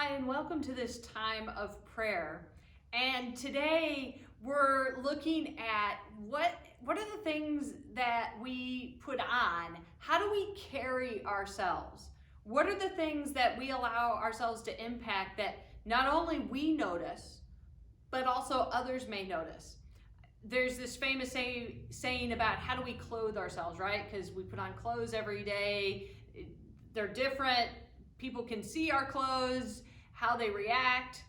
Hi, and welcome to this time of prayer. And today we're looking at what are the things that we put on? How do we carry ourselves? What are the things that we allow ourselves to impact that not only we notice, but also others may notice? There's this famous saying about how do we clothe ourselves, right? Because we put on clothes every day. They're different. People can see our clothes, how they react.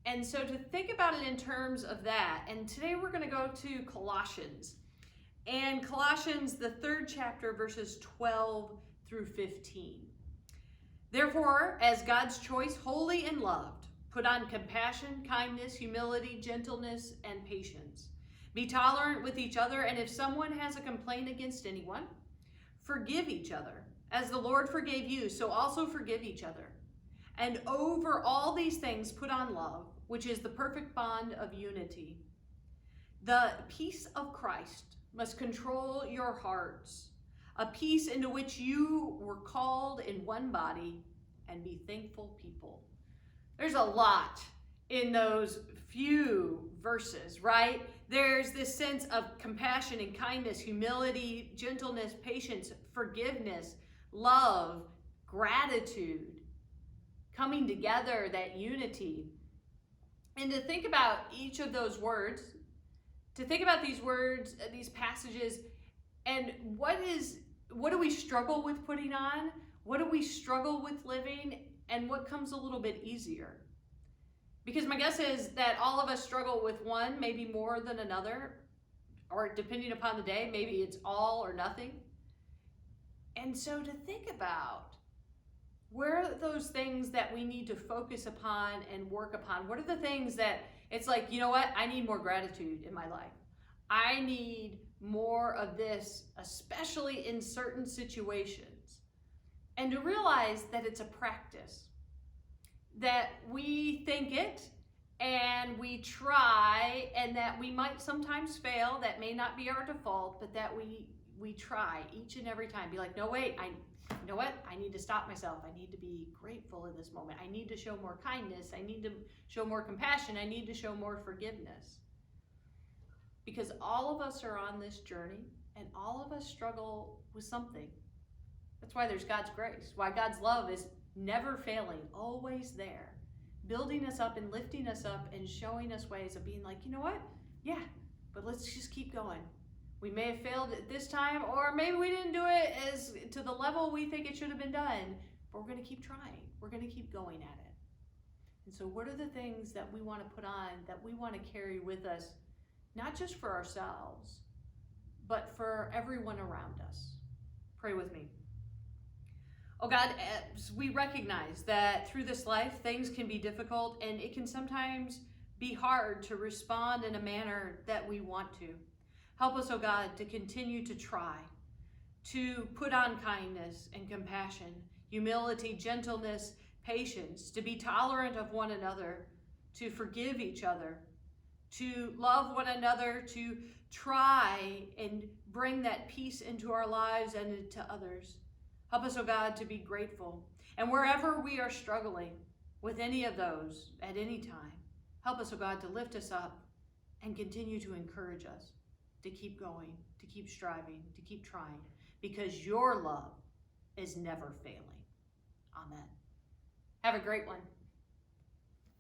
And so to think about it in terms of that, and today we're going to go to Colossians. And Colossians, the 3rd chapter, verses 12 through 15. Therefore, as God's choice, holy and loved, put on compassion, kindness, humility, gentleness, and patience. Be tolerant with each other, and if someone has a complaint against anyone, forgive each other. As the Lord forgave you, so also forgive each other. And over all these things put on love, which is the perfect bond of unity. The peace of Christ must control your hearts, a peace into which you were called in one body, and be thankful people. There's a lot in those few verses, right? There's this sense of compassion and kindness, humility, gentleness, patience, forgiveness, love, gratitude, coming together, that unity. And to think about each of those words, to think about these words, these passages, and what do we struggle with putting on? What do we struggle with living? And what comes a little bit easier? Because my guess is that all of us struggle with one, maybe more than another, or depending upon the day, maybe it's all or nothing. And so to think about, where are those things that we need to focus upon and work upon? What are the things that it's like, you know what? I need more gratitude in my life. I need more of this, especially in certain situations. And to realize that it's a practice, that we think it and we try, and that we might sometimes fail. That may not be our default, but that we try each and every time. Be like, no, wait, you know what? I need to stop myself. I need to be grateful in this moment. I need to show more kindness. I need to show more compassion. I need to show more forgiveness. Because all of us are on this journey, and all of us struggle with something. That's why there's God's grace, why God's love is never failing, always there, building us up and lifting us up and showing us ways of being like, you know what? Yeah, but let's just keep going. We may have failed at this time, or maybe we didn't do it as to the level we think it should have been done, but we're going to keep trying. We're going to keep going at it. And so what are the things that we want to put on, that we want to carry with us, not just for ourselves, but for everyone around us? Pray with me. Oh God, as we recognize that through this life, things can be difficult, and it can sometimes be hard to respond in a manner that we want to. Help us, oh God, to continue to try, to put on kindness and compassion, humility, gentleness, patience, to be tolerant of one another, to forgive each other, to love one another, to try and bring that peace into our lives and into others. Help us, oh God, to be grateful. And wherever we are struggling with any of those at any time, help us, oh God, to lift us up and continue to encourage us to keep going, to keep striving, to keep trying, because your love is never failing. Amen. Have a great one.